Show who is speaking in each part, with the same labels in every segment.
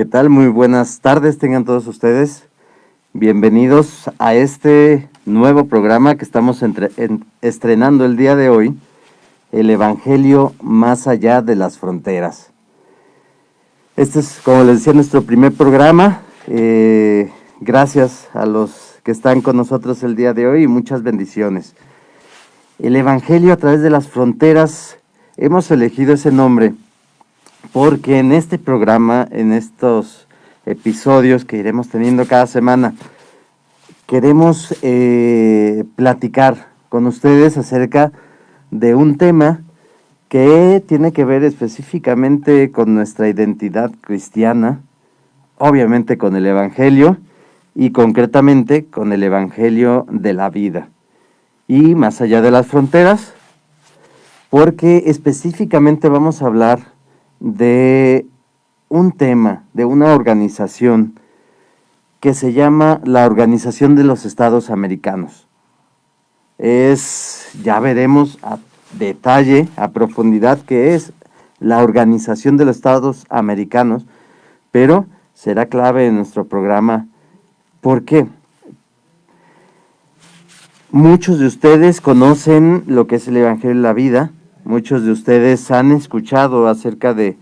Speaker 1: ¿Qué tal? Muy buenas tardes tengan todos ustedes. Bienvenidos a este nuevo programa que estamos estrenando el día de hoy, el Evangelio más allá de las fronteras. Este es, como les decía, nuestro primer programa. Gracias a los que están con nosotros el día de hoy y muchas bendiciones. El Evangelio a través de las fronteras, hemos elegido ese nombre porque en este programa, en estos episodios que iremos teniendo cada semana, queremos platicar con ustedes acerca de un tema que tiene que ver específicamente con nuestra identidad cristiana, obviamente con el Evangelio y concretamente con el Evangelio de la vida. Y más allá de las fronteras, porque específicamente vamos a hablar de un tema, de una organización que se llama la Organización de los Estados Americanos. Ya veremos a detalle, a profundidad, qué es la Organización de los Estados Americanos, pero será clave en nuestro programa. ¿Por qué? Muchos de ustedes conocen lo que es el Evangelio de la Vida. Muchos de ustedes han escuchado acerca de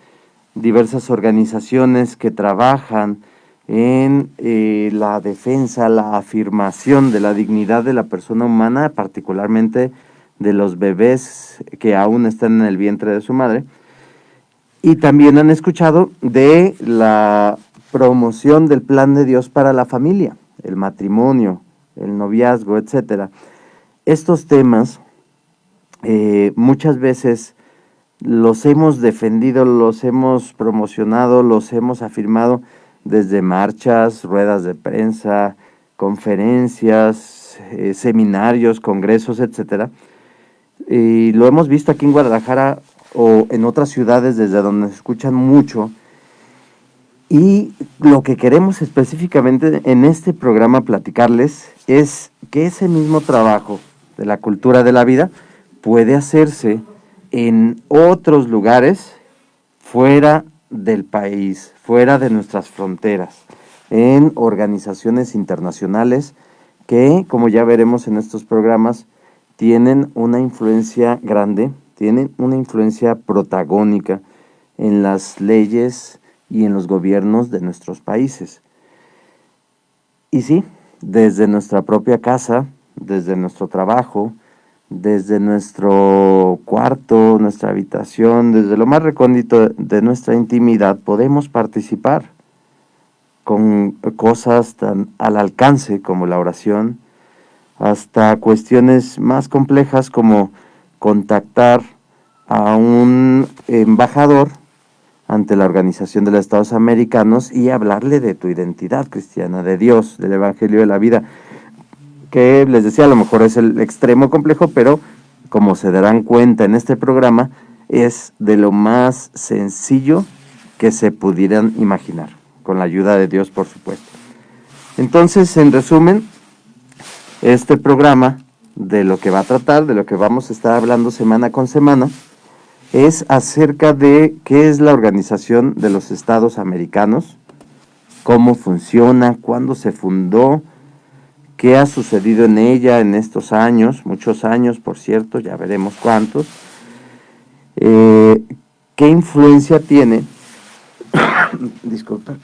Speaker 1: diversas organizaciones que trabajan en la defensa, la afirmación de la dignidad de la persona humana, particularmente de los bebés que aún están en el vientre de su madre. Y también han escuchado de la promoción del plan de Dios para la familia, el matrimonio, el noviazgo, etcétera. Estos temas muchas veces los hemos defendido, los hemos promocionado, los hemos afirmado desde marchas, ruedas de prensa, conferencias, seminarios, congresos, etcétera. Y lo hemos visto aquí en Guadalajara o en otras ciudades desde donde nos escuchan mucho. Y lo que queremos específicamente en este programa platicarles es que ese mismo trabajo de la cultura de la vida puede hacerse en otros lugares fuera del país, fuera de nuestras fronteras, en organizaciones internacionales que, como ya veremos en estos programas, tienen una influencia grande, tienen una influencia protagónica en las leyes y en los gobiernos de nuestros países. Y sí, desde nuestra propia casa, desde nuestro trabajo, desde nuestro cuarto, nuestra habitación, desde lo más recóndito de nuestra intimidad, podemos participar con cosas tan al alcance como la oración, hasta cuestiones más complejas como contactar a un embajador ante la Organización de los Estados Americanos y hablarle de tu identidad cristiana, de Dios, del Evangelio de la vida, que les decía, a lo mejor es el extremo complejo, pero como se darán cuenta en este programa, es de lo más sencillo que se pudieran imaginar, con la ayuda de Dios, por supuesto. Entonces, en resumen, este programa, de lo que va a tratar, de lo que vamos a estar hablando semana con semana, es acerca de qué es la Organización de los Estados Americanos, cómo funciona, cuándo se fundó, qué ha sucedido en ella en estos años, muchos años, por cierto, ya veremos cuántos, qué influencia tiene, disculpa,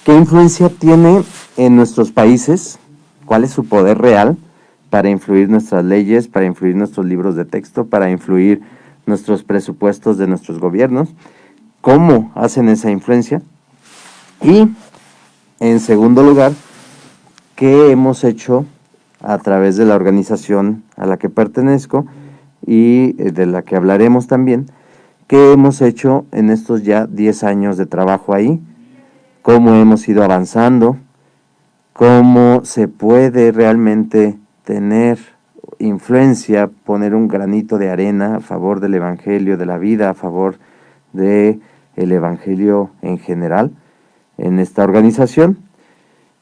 Speaker 1: qué influencia tiene en nuestros países, cuál es su poder real para influir nuestras leyes, para influir nuestros libros de texto, para influir nuestros presupuestos de nuestros gobiernos, cómo hacen esa influencia y, en segundo lugar, qué hemos hecho a través de la organización a la que pertenezco y de la que hablaremos también, qué hemos hecho en estos ya 10 años de trabajo ahí, cómo hemos ido avanzando, cómo se puede realmente tener influencia, poner un granito de arena a favor del Evangelio de la vida, a favor del Evangelio en general en esta organización.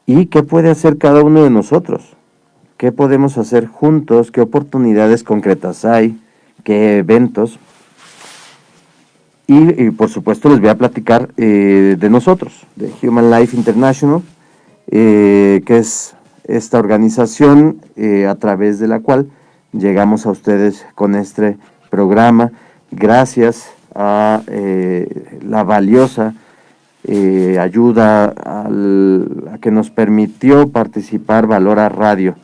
Speaker 1: ¿Y qué puede hacer cada uno de nosotros? ¿Qué podemos hacer juntos? ¿Qué oportunidades concretas hay? ¿Qué eventos? Y por supuesto les voy a platicar de nosotros, de Human Life International, que es esta organización a través de la cual llegamos a ustedes con este programa, gracias a la valiosa ayuda a que nos permitió participar Valora Radio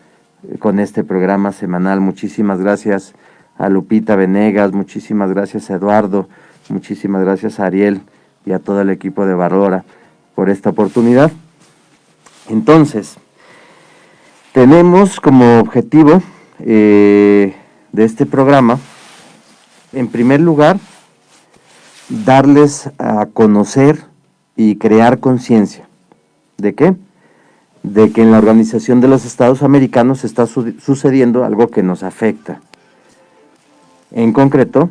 Speaker 1: con este programa semanal. Muchísimas gracias a Lupita Venegas, muchísimas gracias a Eduardo, muchísimas gracias a Ariel y a todo el equipo de Valora por esta oportunidad. Entonces, tenemos como objetivo de este programa, en primer lugar, darles a conocer y crear conciencia. ¿De qué? De que en la Organización de los Estados Americanos está sucediendo algo que nos afecta. En concreto,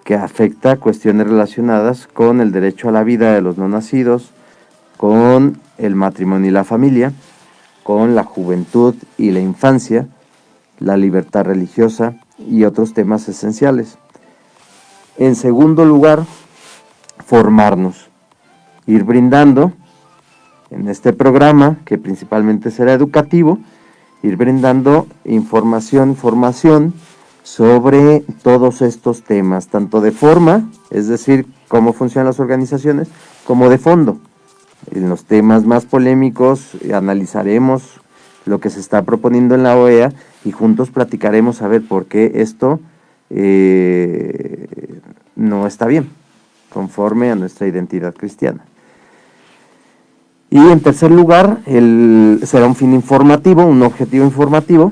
Speaker 1: que afecta cuestiones relacionadas con el derecho a la vida de los no nacidos, con el matrimonio y la familia, con la juventud y la infancia, la libertad religiosa y otros temas esenciales. En segundo lugar, formarnos, ir brindando en este programa, que principalmente será educativo, ir brindando formación sobre todos estos temas, tanto de forma, es decir, cómo funcionan las organizaciones, como de fondo. En los temas más polémicos analizaremos lo que se está proponiendo en la OEA y juntos platicaremos a ver por qué esto no está bien, conforme a nuestra identidad cristiana. Y en tercer lugar, será un fin informativo, un objetivo informativo.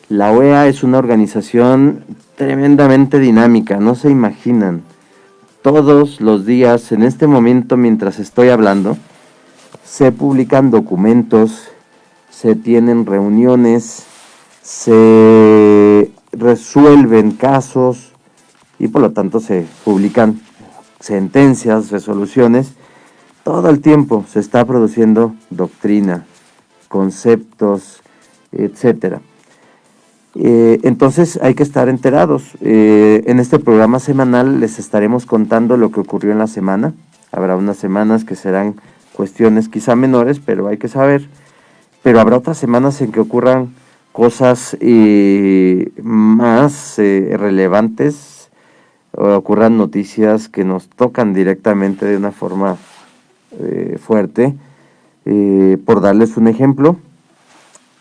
Speaker 1: La OEA es una organización tremendamente dinámica, no se imaginan. Todos los días, en este momento, mientras estoy hablando, se publican documentos, se tienen reuniones, se resuelven casos y por lo tanto se publican sentencias, resoluciones. Todo el tiempo se está produciendo doctrina, conceptos, etcétera. Entonces hay que estar enterados. En este programa semanal les estaremos contando lo que ocurrió en la semana. Habrá unas semanas que serán cuestiones quizá menores, pero hay que saber. Pero habrá otras semanas en que ocurran cosas más relevantes, o ocurran noticias que nos tocan directamente de una forma fuerte. Por darles un ejemplo,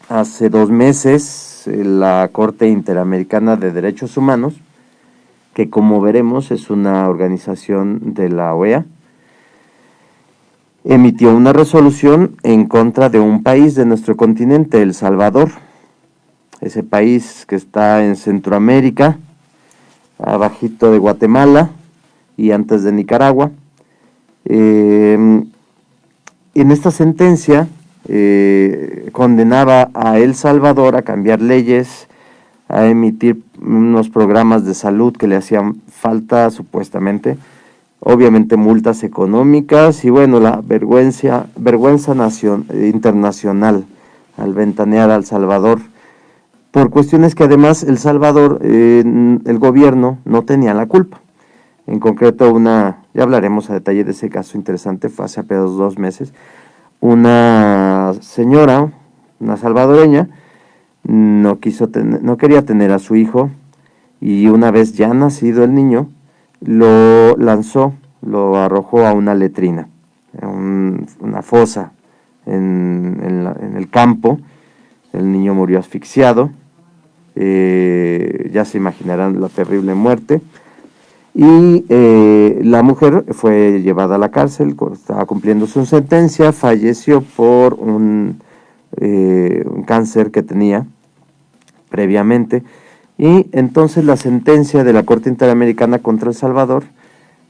Speaker 1: hace 2 meses la Corte Interamericana de Derechos Humanos, que como veremos es una organización de la OEA, emitió una resolución en contra de un país de nuestro continente, El Salvador. Ese país que está en Centroamérica, abajito de Guatemala y antes de Nicaragua. En esta sentencia condenaba a El Salvador a cambiar leyes, a emitir unos programas de salud que le hacían falta supuestamente, obviamente multas económicas y bueno, la vergüenza internacional al ventanear a El Salvador, por cuestiones que además El Salvador, el gobierno no tenía la culpa. En concreto, ya hablaremos a detalle de ese caso interesante, fue hace apenas 2 meses, una señora, una salvadoreña, no quería tener a su hijo y una vez ya nacido el niño, lo arrojó a una letrina, una fosa en el campo. El niño murió asfixiado, ya se imaginarán la terrible muerte. Y la mujer fue llevada a la cárcel, estaba cumpliendo su sentencia, falleció por un cáncer que tenía previamente. Y entonces la sentencia de la Corte Interamericana contra El Salvador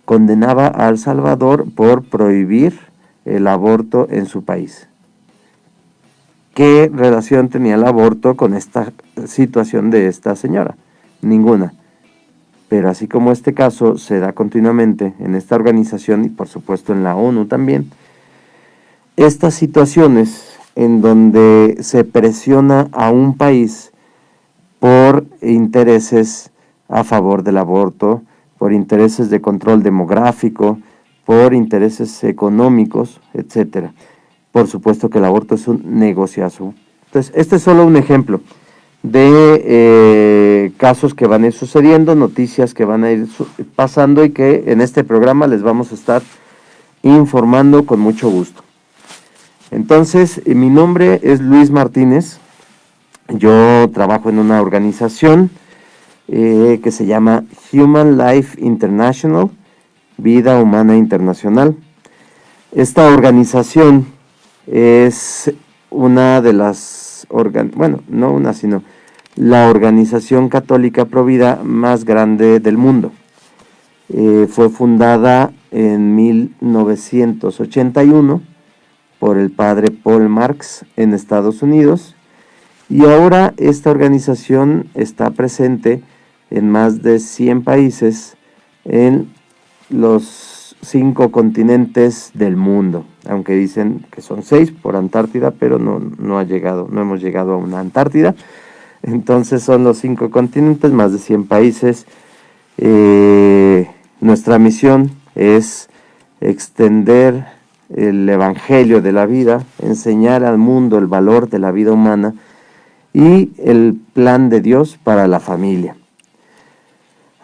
Speaker 1: condenaba a El Salvador por prohibir el aborto en su país. ¿Qué relación tenía el aborto con esta situación de esta señora? Ninguna. Pero así como este caso se da continuamente en esta organización y por supuesto en la ONU también, estas situaciones en donde se presiona a un país por intereses a favor del aborto, por intereses de control demográfico, por intereses económicos, etcétera. Por supuesto que el aborto es un negociazo. Entonces, este es solo un ejemplo de casos que van a ir sucediendo, noticias que van a ir pasando y que en este programa les vamos a estar informando con mucho gusto. Entonces, mi nombre es Luis Martínez. Yo trabajo en una organización que se llama Human Life International, Vida Humana Internacional. Esta organización es una de las, no una, sino la organización católica provida más grande del mundo. Fue fundada en 1981 por el padre Paul Marx en Estados Unidos, y ahora esta organización está presente en más de 100 países en los 5 continentes del mundo, aunque dicen que son 6 por Antártida, pero no hemos llegado a una Antártida. Entonces son los 5 continentes, más de 100 países. Nuestra misión es extender el evangelio de la vida, enseñar al mundo el valor de la vida humana y el plan de Dios para la familia.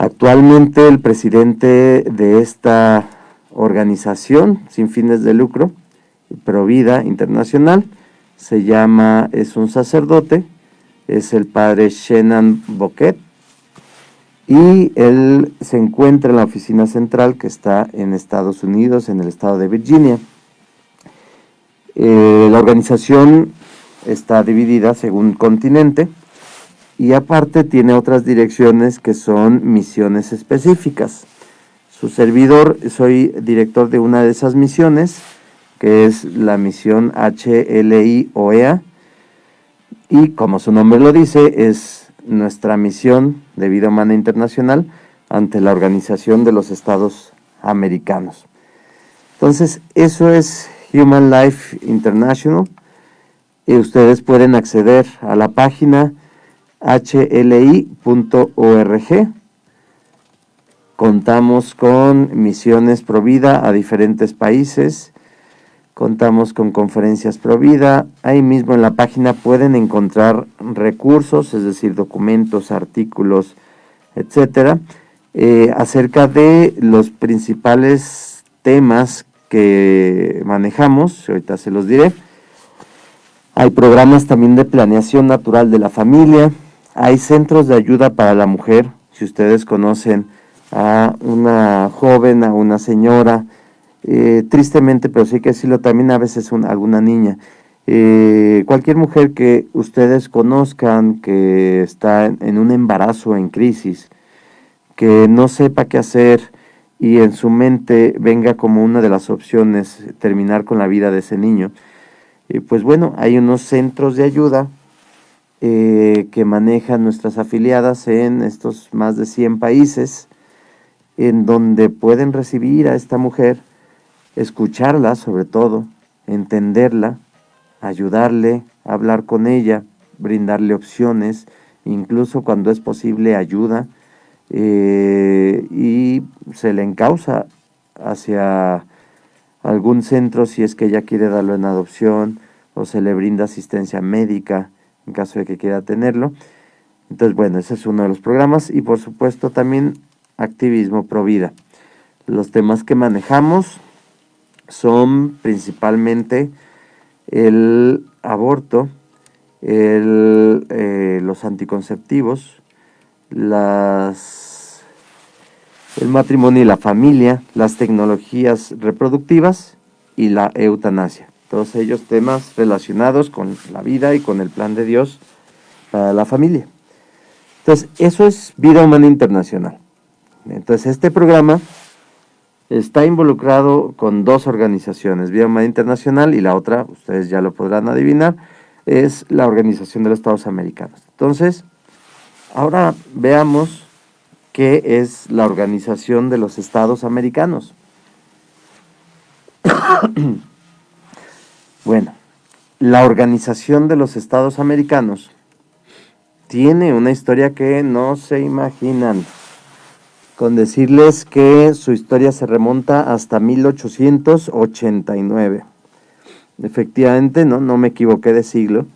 Speaker 1: Actualmente el presidente de esta organización sin fines de lucro, Provida Internacional, es un sacerdote, es el padre Shannon Boquet, y él se encuentra en la oficina central que está en Estados Unidos, en el estado de Virginia. La organización está dividida según continente y aparte tiene otras direcciones que son misiones específicas. Su servidor, soy director de una de esas misiones, que es la misión HLI-OEA, y como su nombre lo dice, es nuestra misión de vida humana internacional ante la Organización de los Estados Americanos. Entonces, eso es Human Life International. Y ustedes pueden acceder a la página hli.org. Contamos con misiones Provida a diferentes países, contamos con conferencias Provida. Ahí mismo en la página pueden encontrar recursos, es decir, documentos, artículos, etcétera, acerca de los principales temas que manejamos. Ahorita se los diré. Hay programas también de planeación natural de la familia, hay centros de ayuda para la mujer. Si ustedes conocen a una joven, a una señora, tristemente, pero sí hay que decirlo, también a veces alguna niña, cualquier mujer que ustedes conozcan que está en un embarazo en crisis, que no sepa qué hacer y en su mente venga como una de las opciones terminar con la vida de ese niño, pues bueno, hay unos centros de ayuda que manejan nuestras afiliadas en estos más de 100 países, en donde pueden recibir a esta mujer, escucharla sobre todo, entenderla, ayudarle, hablar con ella, brindarle opciones, incluso cuando es posible ayuda, y se le encausa hacia algún centro si es que ella quiere darlo en adopción, o se le brinda asistencia médica en caso de que quiera tenerlo. Entonces, bueno, ese es uno de los programas, y por supuesto también activismo Provida. Los temas que manejamos son principalmente el aborto, los anticonceptivos, el matrimonio y la familia, las tecnologías reproductivas y la eutanasia. Todos ellos temas relacionados con la vida y con el plan de Dios para la familia. Entonces, eso es Vida Humana Internacional. Entonces, este programa está involucrado con 2 organizaciones, Vida Humana Internacional, y la otra, ustedes ya lo podrán adivinar, es la Organización de los Estados Americanos. Entonces, ahora veamos qué es la Organización de los Estados Americanos. Bueno, la Organización de los Estados Americanos tiene una historia que no se imaginan. con decirles que su historia se remonta hasta 1889. Efectivamente, no me equivoqué de siglo.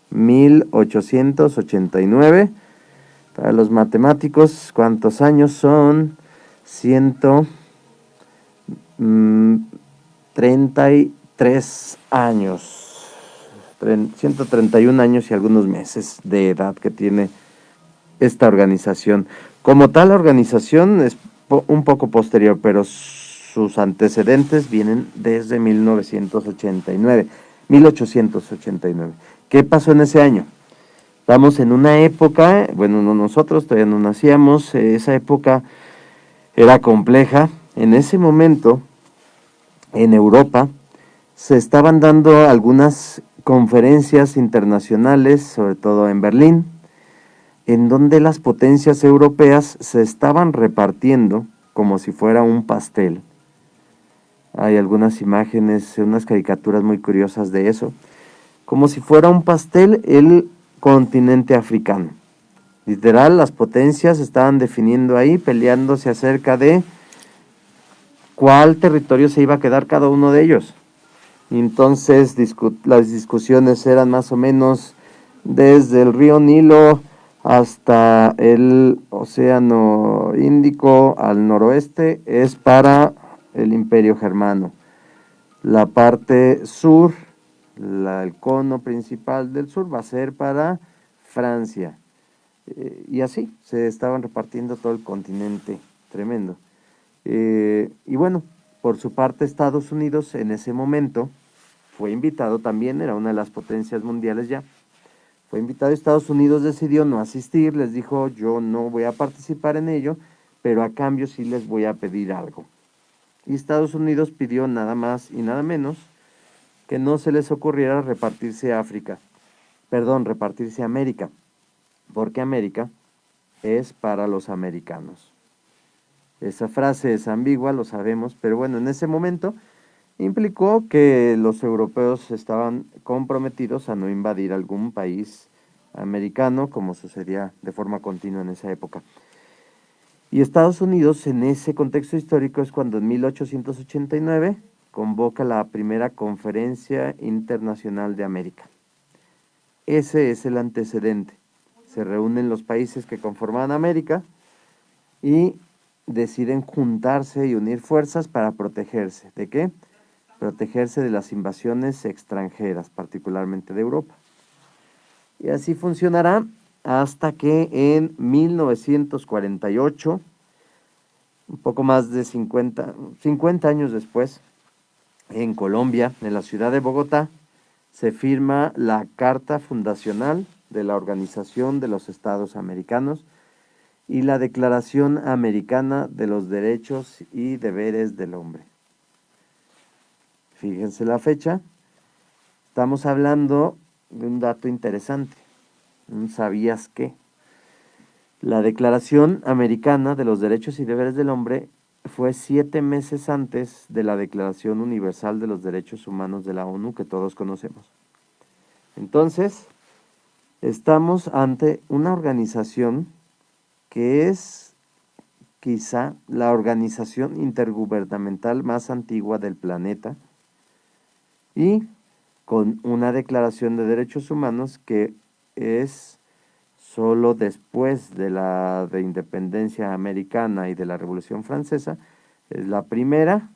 Speaker 1: 1889. Para los matemáticos, ¿cuántos años son? 133 años. 131 años y algunos meses de edad que tiene esta organización. Como tal, la organización es un poco posterior, pero sus antecedentes vienen desde 1989, 1889. ¿Qué pasó en ese año? Estamos en una época, bueno, nosotros todavía no nacíamos, esa época era compleja. En ese momento, en Europa, se estaban dando algunas conferencias internacionales, sobre todo en Berlín, en donde las potencias europeas se estaban repartiendo como si fuera un pastel. Hay algunas imágenes, unas caricaturas muy curiosas de eso. Como si fuera un pastel el continente africano. Literal, las potencias estaban definiendo ahí, peleándose acerca de cuál territorio se iba a quedar cada uno de ellos. Y entonces las discusiones eran más o menos desde el río Nilo hasta el Océano Índico al noroeste, es para el Imperio Germano. La parte sur, el cono principal del sur, va a ser para Francia. Y así se estaban repartiendo todo el continente, tremendo. Y bueno, por su parte Estados Unidos en ese momento fue invitado también, era una de las potencias mundiales ya, fue invitado. Estados Unidos decidió no asistir, les dijo yo no voy a participar en ello, pero a cambio sí les voy a pedir algo. Y Estados Unidos pidió nada más y nada menos que no se les ocurriera repartirse repartirse América, porque América es para los americanos. Esa frase es ambigua, lo sabemos, pero bueno, en ese momento implicó que los europeos estaban comprometidos a no invadir algún país americano, como sucedía de forma continua en esa época. Y Estados Unidos, en ese contexto histórico, es cuando en 1889 convoca la primera Conferencia Internacional de América. Ese es el antecedente. Se reúnen los países que conforman América y deciden juntarse y unir fuerzas para protegerse. ¿De qué? Protegerse de las invasiones extranjeras, particularmente de Europa. Y así funcionará hasta que en 1948, un poco más de 50 años después, en Colombia, en la ciudad de Bogotá, se firma la Carta Fundacional de la Organización de los Estados Americanos y la Declaración Americana de los Derechos y Deberes del Hombre. Fíjense la fecha, estamos hablando de un dato interesante, un ¿sabías qué? La Declaración Americana de los Derechos y Deberes del Hombre fue 7 meses antes de la Declaración Universal de los Derechos Humanos de la ONU que todos conocemos. Entonces, estamos ante una organización que es quizá la organización intergubernamental más antigua del planeta y con una declaración de derechos humanos que es solo después de la independencia americana y de la Revolución Francesa, es la primera,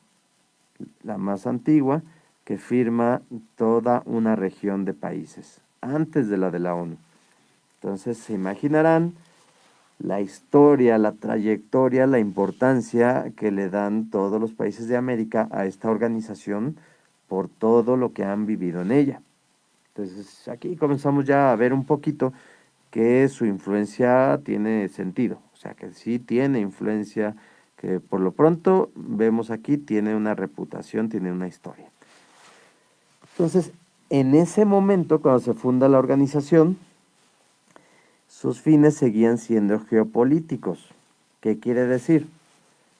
Speaker 1: la más antigua, que firma toda una región de países, antes de la ONU. Entonces se imaginarán la historia, la trayectoria, la importancia que le dan todos los países de América a esta organización por todo lo que han vivido en ella. Entonces aquí comenzamos ya a ver un poquito que su influencia tiene sentido, o sea que sí tiene influencia, que por lo pronto vemos aquí tiene una reputación, tiene una historia. Entonces, en ese momento, cuando se funda la organización, sus fines seguían siendo geopolíticos. ¿Qué quiere decir?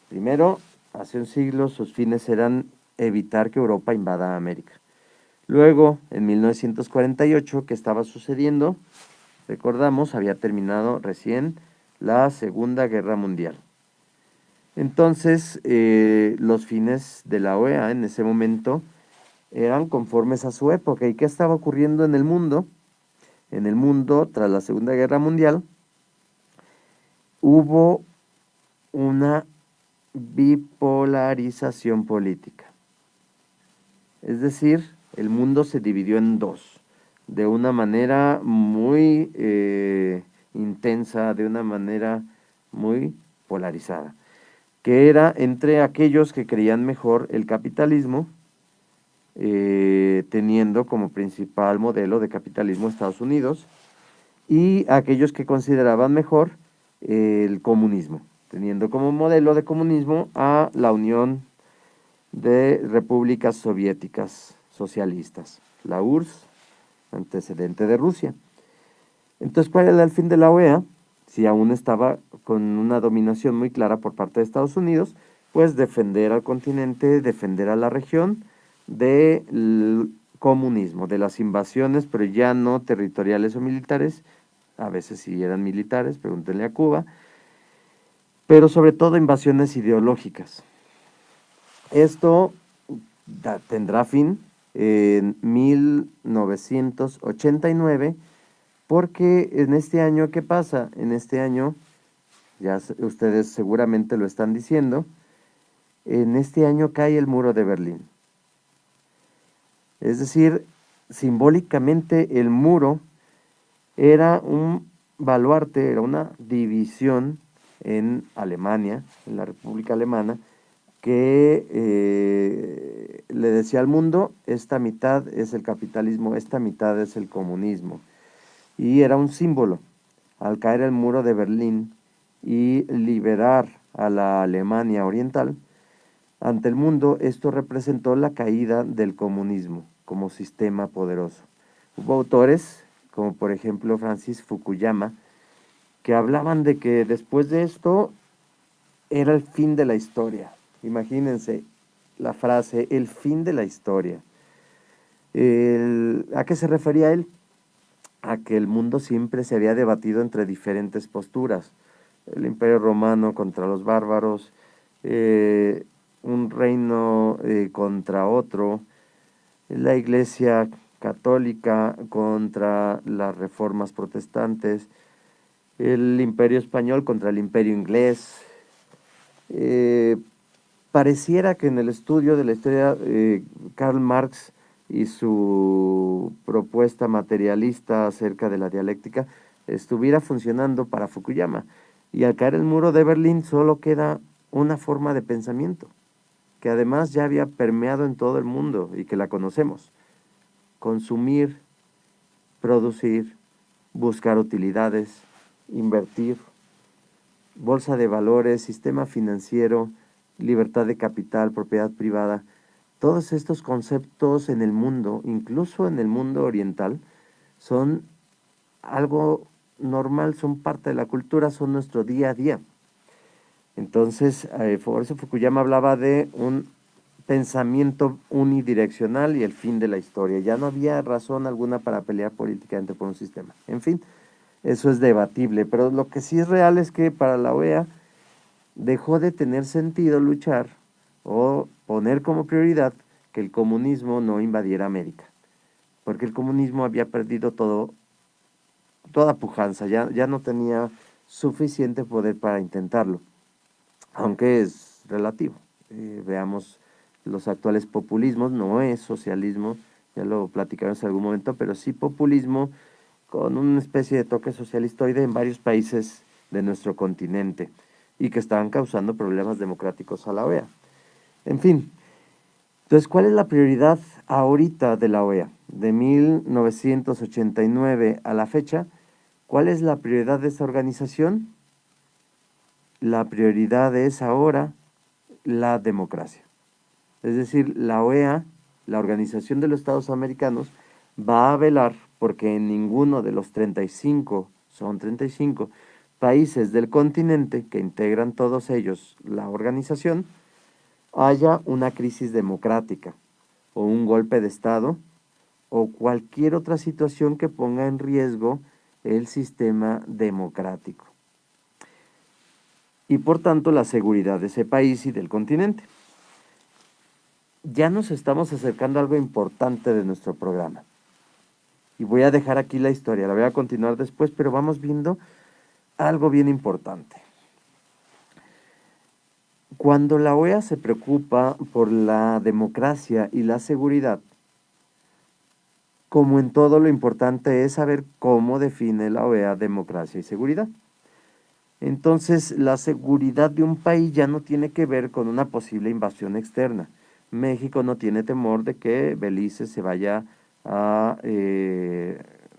Speaker 1: Primero, hace un siglo sus fines eran evitar que Europa invada América. Luego, en 1948, ¿qué estaba sucediendo? Recordamos, había terminado recién la Segunda Guerra Mundial. Entonces, los fines de la OEA en ese momento eran conformes a su época. ¿Y qué estaba ocurriendo en el mundo? En el mundo, tras la Segunda Guerra Mundial, hubo una bipolarización política. Es decir, el mundo se dividió en dos, de una manera muy intensa, de una manera muy polarizada, que era entre aquellos que creían mejor el capitalismo, teniendo como principal modelo de capitalismo Estados Unidos, y aquellos que consideraban mejor el comunismo, teniendo como modelo de comunismo a la Unión de Repúblicas Soviéticas Socialistas, la URSS, antecedente de Rusia. Entonces, ¿cuál era el fin de la OEA? Si aún estaba con una dominación muy clara por parte de Estados Unidos, pues defender al continente, defender a la región del comunismo, de las invasiones, pero ya no territoriales o militares, a veces sí eran militares, pregúntenle a Cuba, pero sobre todo invasiones ideológicas. Esto tendrá fin en 1989, porque en este año, ¿qué pasa? En este año, ya ustedes seguramente lo están diciendo, en este año cae el muro de Berlín. Es decir, simbólicamente el muro era un baluarte, era una división en Alemania, en la República Alemana, que le decía al mundo, esta mitad es el capitalismo, esta mitad es el comunismo. Y era un símbolo. Al caer el muro de Berlín y liberar a la Alemania oriental, ante el mundo esto representó la caída del comunismo como sistema poderoso. Hubo autores, como por ejemplo Francis Fukuyama, que hablaban de que después de esto era el fin de la historia. Imagínense la frase, el fin de la historia. ¿A qué se refería él? A que el mundo siempre se había debatido entre diferentes posturas. El imperio romano contra los bárbaros, un reino contra otro, la iglesia católica contra las reformas protestantes, el imperio español contra el imperio inglés. Eh, Pareciera que en el estudio de la historia, Karl Marx y su propuesta materialista acerca de la dialéctica estuviera funcionando para Fukuyama. Y al caer el muro de Berlín solo queda una forma de pensamiento, que además ya había permeado en todo el mundo y que la conocemos. Consumir, producir, buscar utilidades, invertir, bolsa de valores, sistema financiero, libertad de capital, propiedad privada. Todos estos conceptos en el mundo, incluso en el mundo oriental, son algo normal, son parte de la cultura, son nuestro día a día. Entonces, por eso Fukuyama hablaba de un pensamiento unidireccional y el fin de la historia. Ya no había razón alguna para pelear políticamente por un sistema. En fin, eso es debatible, pero lo que sí es real es que para la OEA dejó de tener sentido luchar o poner como prioridad que el comunismo no invadiera América, porque el comunismo había perdido toda pujanza, ya no tenía suficiente poder para intentarlo, aunque es relativo. Veamos los actuales populismos, no es socialismo, ya lo platicaremos en algún momento, pero sí populismo con una especie de toque socialistoide en varios países de nuestro continente y que estaban causando problemas democráticos a la OEA. En fin, entonces, ¿cuál es la prioridad ahorita de la OEA? De 1989 a la fecha, ¿cuál es la prioridad de esta organización? La prioridad es ahora la democracia. Es decir, la OEA, la Organización de los Estados Americanos, va a velar porque en ninguno de los 35, son 35 países del continente que integran todos ellos la organización, haya una crisis democrática o un golpe de Estado o cualquier otra situación que ponga en riesgo el sistema democrático. y por tanto la seguridad de ese país y del continente. Ya nos estamos acercando a algo importante de nuestro programa. Y voy a dejar aquí la historia, la voy a continuar después, pero vamos viendo algo bien importante. Cuando la OEA se preocupa por la democracia y la seguridad, como en todo, lo importante es saber cómo define la OEA democracia y seguridad. Entonces, la seguridad de un país ya no tiene que ver con una posible invasión externa. México no tiene temor de que Belice se vaya a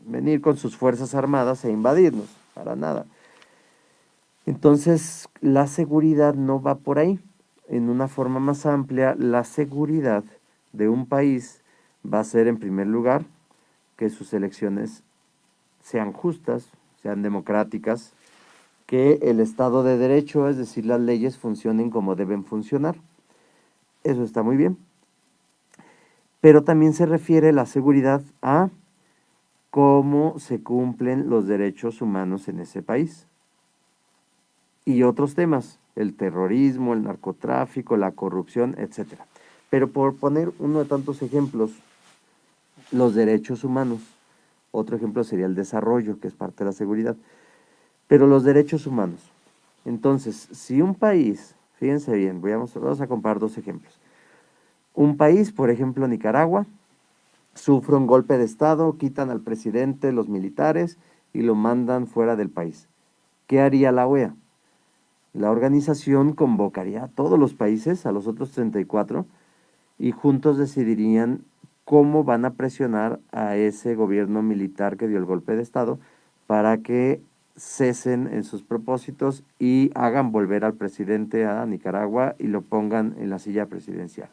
Speaker 1: venir con sus fuerzas armadas e invadirnos, para nada. Entonces, la seguridad no va por ahí. En una forma más amplia, la seguridad de un país va a ser, en primer lugar, que sus elecciones sean justas, sean democráticas, que el Estado de Derecho, es decir, las leyes, funcionen como deben funcionar. Eso está muy bien. Pero también se refiere la seguridad a cómo se cumplen los derechos humanos en ese país. Y otros temas, el terrorismo, el narcotráfico, la corrupción, etcétera. Pero por poner uno de tantos ejemplos, los derechos humanos. Otro ejemplo sería el desarrollo, que es parte de la seguridad. Pero los derechos humanos. Entonces, si un país, fíjense bien, vamos a comparar dos ejemplos. Un país, por ejemplo, Nicaragua, sufre un golpe de Estado, quitan al presidente, los militares, y lo mandan fuera del país. ¿Qué haría la OEA? La organización convocaría a todos los países, a los otros 34, y juntos decidirían cómo van a presionar a ese gobierno militar que dio el golpe de Estado para que cesen en sus propósitos y hagan volver al presidente a Nicaragua y lo pongan en la silla presidencial.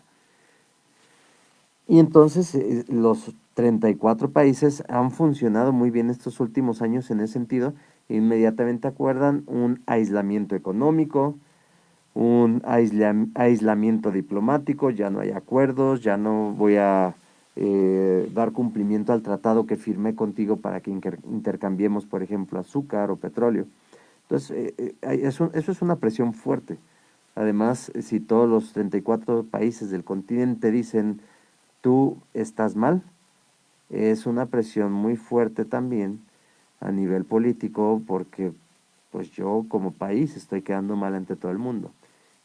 Speaker 1: Y entonces los 34 países han funcionado muy bien estos últimos años en ese sentido. Inmediatamente acuerdan un aislamiento económico, un aislamiento diplomático, ya no hay acuerdos, ya no voy a dar cumplimiento al tratado que firmé contigo para que intercambiemos, por ejemplo, azúcar o petróleo. Entonces, eso es una presión fuerte. Además, si todos los 34 países del continente dicen, tú estás mal, es una presión muy fuerte también a nivel político porque pues yo como país estoy quedando mal ante todo el mundo.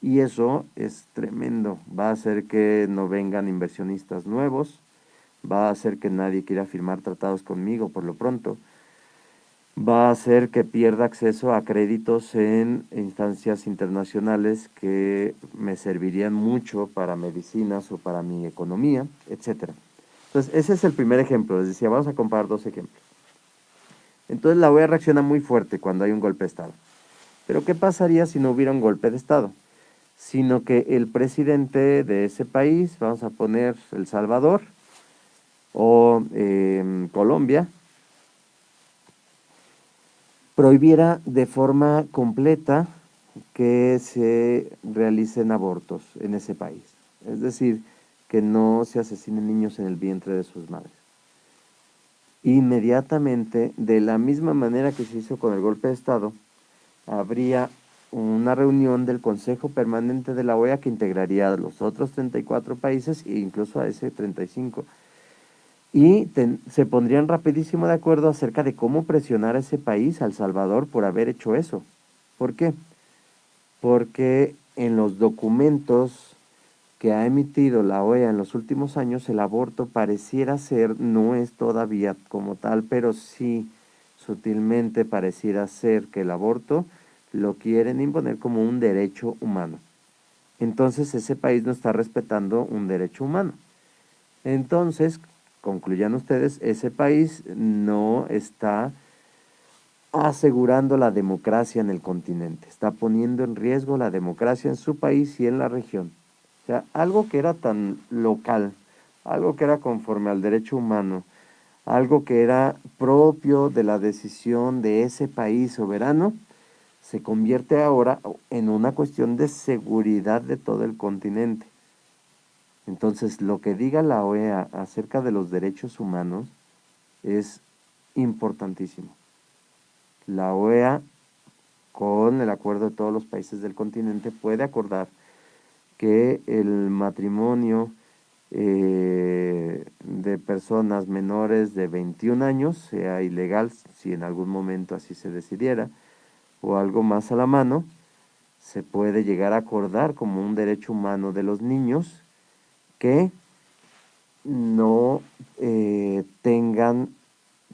Speaker 1: Y eso es tremendo, va a hacer que no vengan inversionistas nuevos, va a hacer que nadie quiera firmar tratados conmigo por lo pronto, va a hacer que pierda acceso a créditos en instancias internacionales que me servirían mucho para medicinas o para mi economía, etcétera. Entonces, ese es el primer ejemplo, les decía, vamos a comparar dos ejemplos. Entonces, la OEA reacciona muy fuerte cuando hay un golpe de Estado. Pero, ¿qué pasaría si no hubiera un golpe de Estado? Sino que el presidente de ese país, vamos a poner El Salvador o Colombia, prohibiera de forma completa que se realicen abortos en ese país. Es decir, que no se asesinen niños en el vientre de sus madres. Inmediatamente, de la misma manera que se hizo con el golpe de Estado, habría una reunión del Consejo Permanente de la OEA que integraría a los otros 34 países e incluso a ese 35. Y se pondrían rapidísimo de acuerdo acerca de cómo presionar a ese país, a El Salvador, por haber hecho eso. ¿Por qué? Porque en los documentos que ha emitido la OEA en los últimos años, el aborto pareciera ser, no es todavía como tal, pero sí sutilmente pareciera ser que el aborto lo quieren imponer como un derecho humano. Entonces ese país no está respetando un derecho humano. Entonces, concluyan ustedes, ese país no está asegurando la democracia en el continente, está poniendo en riesgo la democracia en su país y en la región. O sea, algo que era tan local, algo que era conforme al derecho humano, algo que era propio de la decisión de ese país soberano, se convierte ahora en una cuestión de seguridad de todo el continente. Entonces, lo que diga la OEA acerca de los derechos humanos es importantísimo. La OEA con el acuerdo de todos los países del continente, puede acordar que el matrimonio de personas menores de 21 años sea ilegal si en algún momento así se decidiera, o algo más a la mano, se puede llegar a acordar como un derecho humano de los niños que no tengan,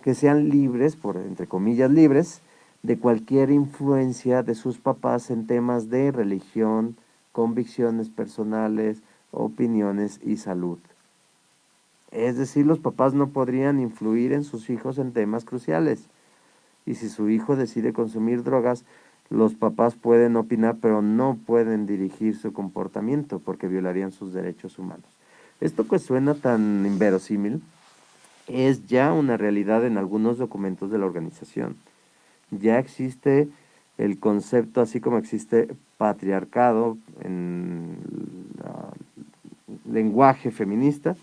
Speaker 1: que sean libres, por entre comillas libres, de cualquier influencia de sus papás en temas de religión, convicciones personales, opiniones y salud. Es decir, los papás no podrían influir en sus hijos en temas cruciales. Y si su hijo decide consumir drogas, los papás pueden opinar, pero no pueden dirigir su comportamiento porque violarían sus derechos humanos. Esto que suena tan inverosímil es ya una realidad en algunos documentos de la organización. Ya existe el concepto, así como existe patriarcado en lenguaje feminista,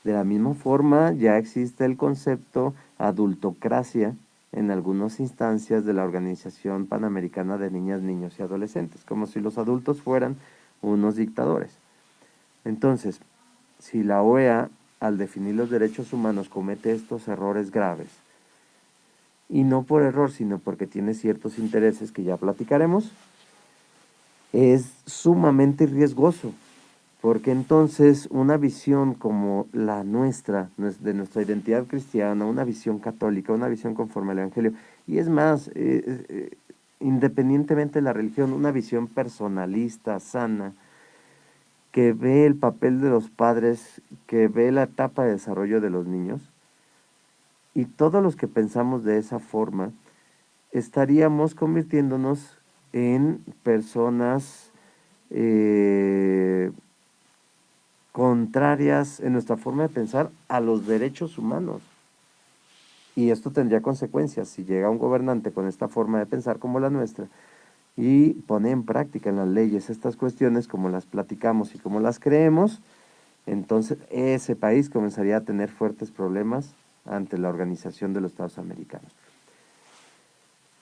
Speaker 1: de la misma forma ya existe el concepto adultocracia en algunas instancias de la Organización Panamericana de Niñas, Niños y Adolescentes, como si los adultos fueran unos dictadores. Entonces, si la OEA, al definir los derechos humanos, comete estos errores graves, y no por error, sino porque tiene ciertos intereses que ya platicaremos, es sumamente riesgoso, porque entonces una visión como la nuestra, de nuestra identidad cristiana, una visión católica, una visión conforme al Evangelio, y es más, independientemente de la religión, una visión personalista, sana, que ve el papel de los padres, que ve la etapa de desarrollo de los niños, y todos los que pensamos de esa forma, estaríamos convirtiéndonos en personas contrarias en nuestra forma de pensar a los derechos humanos. Y esto tendría consecuencias si llega un gobernante con esta forma de pensar como la nuestra y pone en práctica en las leyes estas cuestiones como las platicamos y como las creemos, entonces ese país comenzaría a tener fuertes problemas ante la Organización de los Estados Americanos.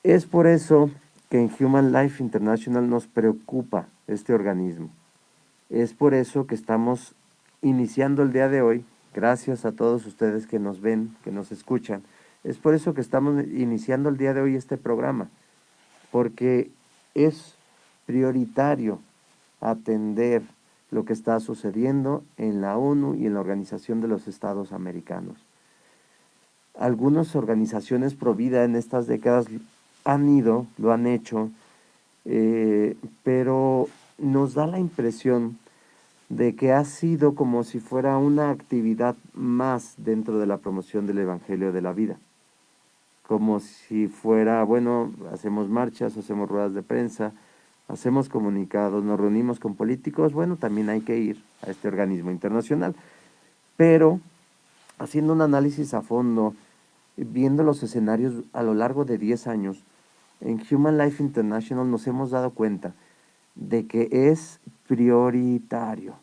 Speaker 1: Es por eso que en Human Life International nos preocupa este organismo. Es por eso que estamos iniciando el día de hoy, gracias a todos ustedes que nos ven, que nos escuchan. Es por eso que estamos iniciando el día de hoy este programa, porque es prioritario atender lo que está sucediendo en la ONU y en la Organización de los Estados Americanos. Algunas organizaciones pro vida en estas décadas lo han hecho, pero nos da la impresión de que ha sido como si fuera una actividad más dentro de la promoción del Evangelio de la vida. Como si fuera, bueno, hacemos marchas, hacemos ruedas de prensa, hacemos comunicados, nos reunimos con políticos, bueno, también hay que ir a este organismo internacional. Pero haciendo un análisis a fondo, viendo los escenarios a lo largo de 10 años, en Human Life International nos hemos dado cuenta de que es prioritario.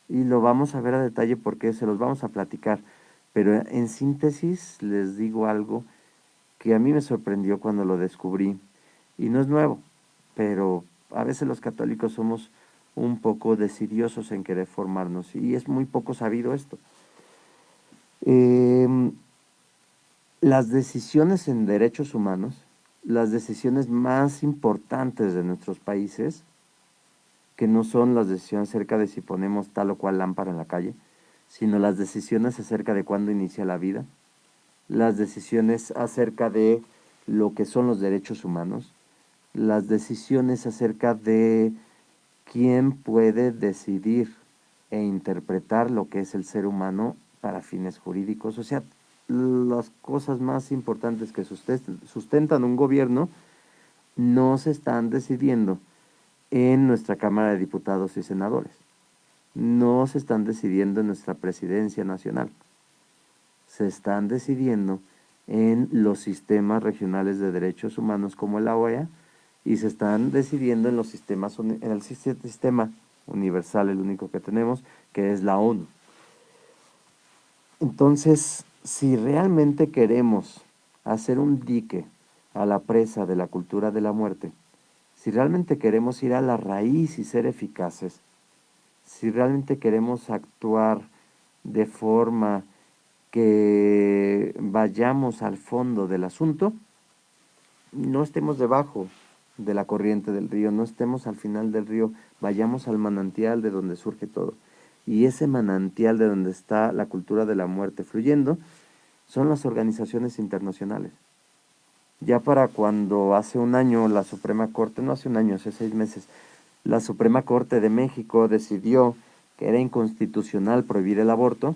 Speaker 1: Y lo vamos a ver a detalle porque se los vamos a platicar. Pero en síntesis les digo algo que a mí me sorprendió cuando lo descubrí. Y no es nuevo, pero a veces los católicos somos un poco decidiosos en querer formarnos y es muy poco sabido esto. Las decisiones en derechos humanos, las decisiones más importantes de nuestros países, que no son las decisiones acerca de si ponemos tal o cual lámpara en la calle, sino las decisiones acerca de cuándo inicia la vida, las decisiones acerca de lo que son los derechos humanos, las decisiones acerca de quién puede decidir e interpretar lo que es el ser humano para fines jurídicos, o sea, las cosas más importantes que sustentan un gobierno no se están decidiendo en nuestra Cámara de Diputados y Senadores, no se están decidiendo en nuestra Presidencia Nacional, se están decidiendo en los sistemas regionales de derechos humanos como la OEA y se están decidiendo en los sistemas, en el sistema universal, el único que tenemos, que es la ONU. Entonces, si realmente queremos hacer un dique a la presa de la cultura de la muerte, si realmente queremos ir a la raíz y ser eficaces, si realmente queremos actuar de forma que vayamos al fondo del asunto, no estemos debajo de la corriente del río, no estemos al final del río, vayamos al manantial de donde surge todo. Y ese manantial de donde está la cultura de la muerte fluyendo son las organizaciones internacionales. Ya para cuando hace un año la Suprema Corte, no hace un año, hace 6 meses, la Suprema Corte de México decidió que era inconstitucional prohibir el aborto,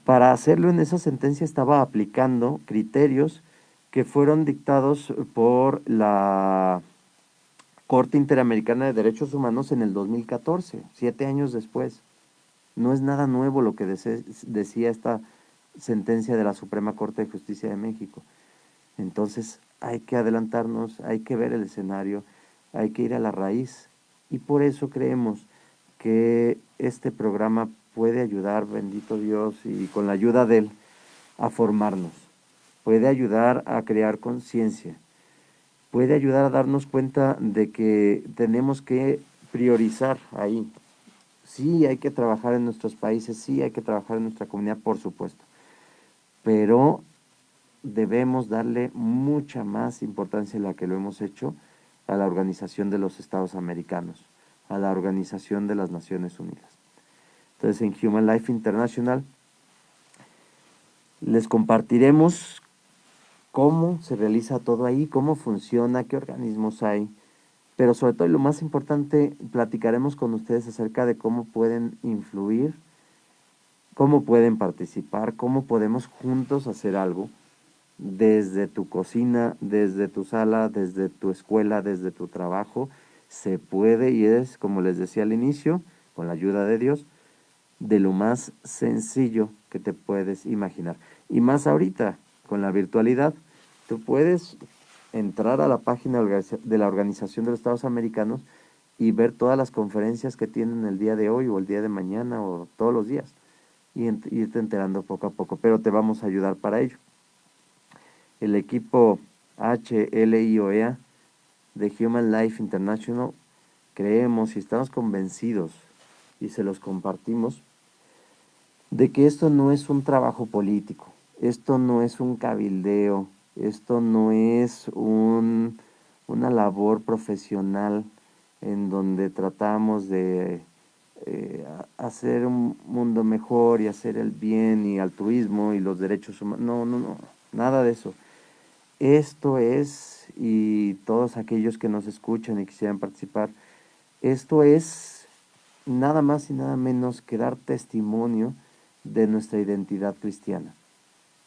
Speaker 1: para hacerlo en esa sentencia estaba aplicando criterios que fueron dictados por la Corte Interamericana de Derechos Humanos en el 2014, 7 años después. No es nada nuevo lo que decía esta sentencia de la Suprema Corte de Justicia de México. Entonces hay que adelantarnos, hay que ver el escenario, hay que ir a la raíz. Y por eso creemos que este programa puede ayudar, bendito Dios, y con la ayuda de Él, a formarnos. Puede ayudar a crear conciencia. Puede ayudar a darnos cuenta de que tenemos que priorizar ahí. Sí, hay que trabajar en nuestros países, sí, hay que trabajar en nuestra comunidad, por supuesto. Pero debemos darle mucha más importancia de la que lo hemos hecho a la Organización de los Estados Americanos, a la Organización de las Naciones Unidas. Entonces, en Human Life International les compartiremos cómo se realiza todo ahí, cómo funciona, qué organismos hay, pero sobre todo y lo más importante, platicaremos con ustedes acerca de cómo pueden influir, cómo pueden participar, cómo podemos juntos hacer algo desde tu cocina, desde tu sala, desde tu escuela, desde tu trabajo. Se puede y es, como les decía al inicio, con la ayuda de Dios, de lo más sencillo que te puedes imaginar. Y más ahorita, con la virtualidad, tú puedes entrar a la página de la Organización de los Estados Americanos y ver todas las conferencias que tienen el día de hoy o el día de mañana o todos los días y irte enterando poco a poco, pero te vamos a ayudar para ello. El equipo HLIOEA de Human Life International creemos y estamos convencidos y se los compartimos de que esto no es un trabajo político, esto no es un cabildeo, esto no es una labor profesional en donde tratamos de hacer un mundo mejor y hacer el bien y altruismo y los derechos humanos. No, no, no, nada de eso. Esto es, y todos aquellos que nos escuchan y quisieran participar, esto es nada más y nada menos que dar testimonio de nuestra identidad cristiana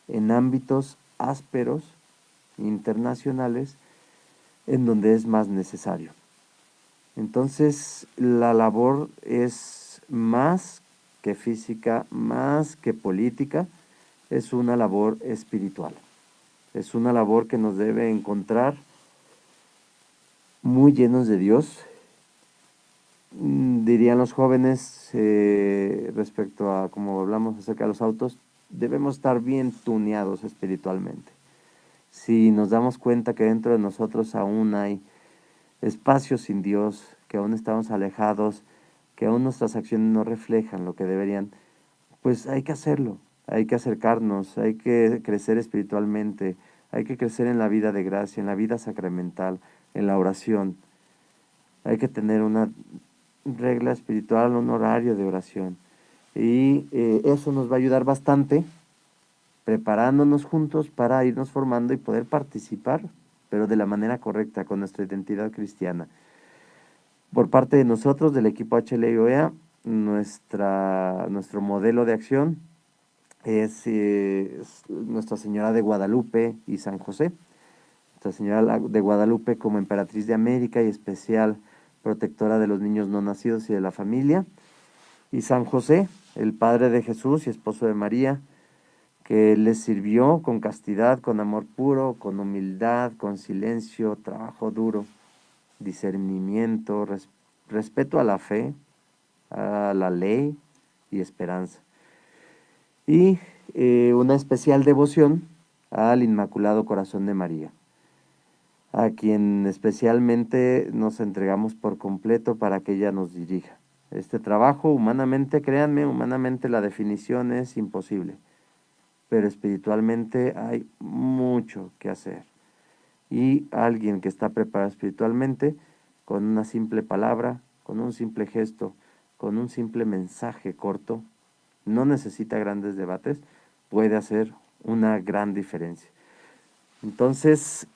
Speaker 1: en ámbitos ásperos, internacionales, en donde es más necesario. Entonces, la labor es más que física, más que política, es una labor espiritual. Es una labor que nos debe encontrar muy llenos de Dios. Dirían los jóvenes respecto a como hablamos acerca de los autos, debemos estar bien tuneados espiritualmente. Si nos damos cuenta que dentro de nosotros aún hay espacios sin Dios, que aún estamos alejados, que aún nuestras acciones no reflejan lo que deberían, pues hay que hacerlo, hay que acercarnos, hay que crecer espiritualmente, hay que crecer en la vida de gracia, en la vida sacramental, en la oración. Hay que tener una regla espiritual, un horario de oración. Y eso nos va a ayudar bastante preparándonos juntos para irnos formando y poder participar, pero de la manera correcta, con nuestra identidad cristiana. Por parte de nosotros, del equipo HLIOEA, nuestro modelo de acción es Nuestra Señora de Guadalupe y San José. Nuestra Señora de Guadalupe como emperatriz de América y especial protectora de los niños no nacidos y de la familia. Y San José, el padre de Jesús y esposo de María, que les sirvió con castidad, con amor puro, con humildad, con silencio, trabajo duro, discernimiento, respeto a la fe, a la ley y esperanza. Y una especial devoción al Inmaculado Corazón de María, a quien especialmente nos entregamos por completo para que ella nos dirija. Este trabajo, humanamente, créanme, humanamente la definición es imposible, pero espiritualmente hay mucho que hacer. Y alguien que está preparado espiritualmente, con una simple palabra, con un simple gesto, con un simple mensaje corto, no necesita grandes debates, puede hacer una gran diferencia. Entonces,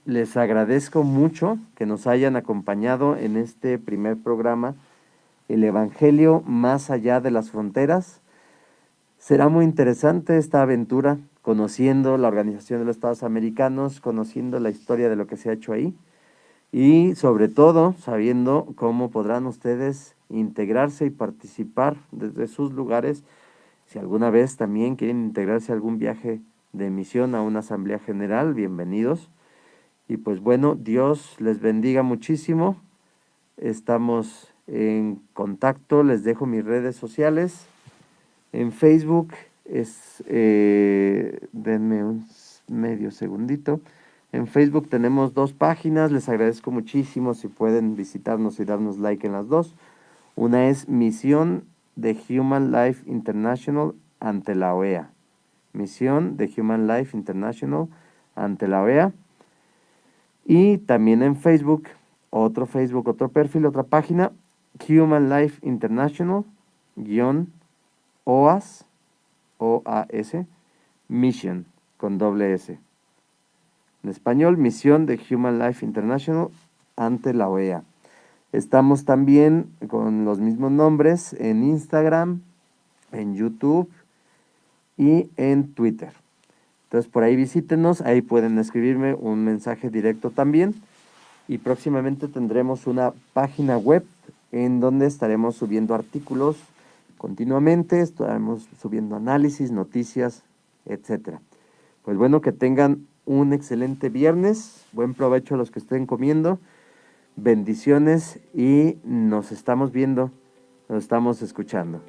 Speaker 1: les agradezco mucho que nos hayan acompañado en este primer programa, El Evangelio más allá de las fronteras. Será muy interesante esta aventura, conociendo la Organización de los Estados Americanos, conociendo la historia de lo que se ha hecho ahí y sobre todo sabiendo cómo podrán ustedes integrarse y participar desde sus lugares. Si alguna vez también quieren integrarse a algún viaje de misión a una asamblea general, bienvenidos. Y pues bueno, Dios les bendiga muchísimo. Estamos en contacto, les dejo mis redes sociales. En Facebook denme un medio segundito. En Facebook tenemos 2 páginas, les agradezco muchísimo si pueden visitarnos y darnos like en las dos. Una es Misión de Human Life International ante la OEA. Misión de Human Life International ante la OEA. Y también en Facebook, otro perfil, otra página, Human Life International, OAS, OAS, Mission, con doble S. En español, Misión de Human Life International ante la OEA. Estamos también con los mismos nombres en Instagram, en YouTube y en Twitter. Entonces por ahí visítenos, ahí pueden escribirme un mensaje directo también. Y próximamente tendremos una página web en donde estaremos subiendo artículos continuamente, estaremos subiendo análisis, noticias, etcétera. Pues bueno, que tengan un excelente viernes, buen provecho a los que estén comiendo, bendiciones y nos estamos viendo, nos estamos escuchando.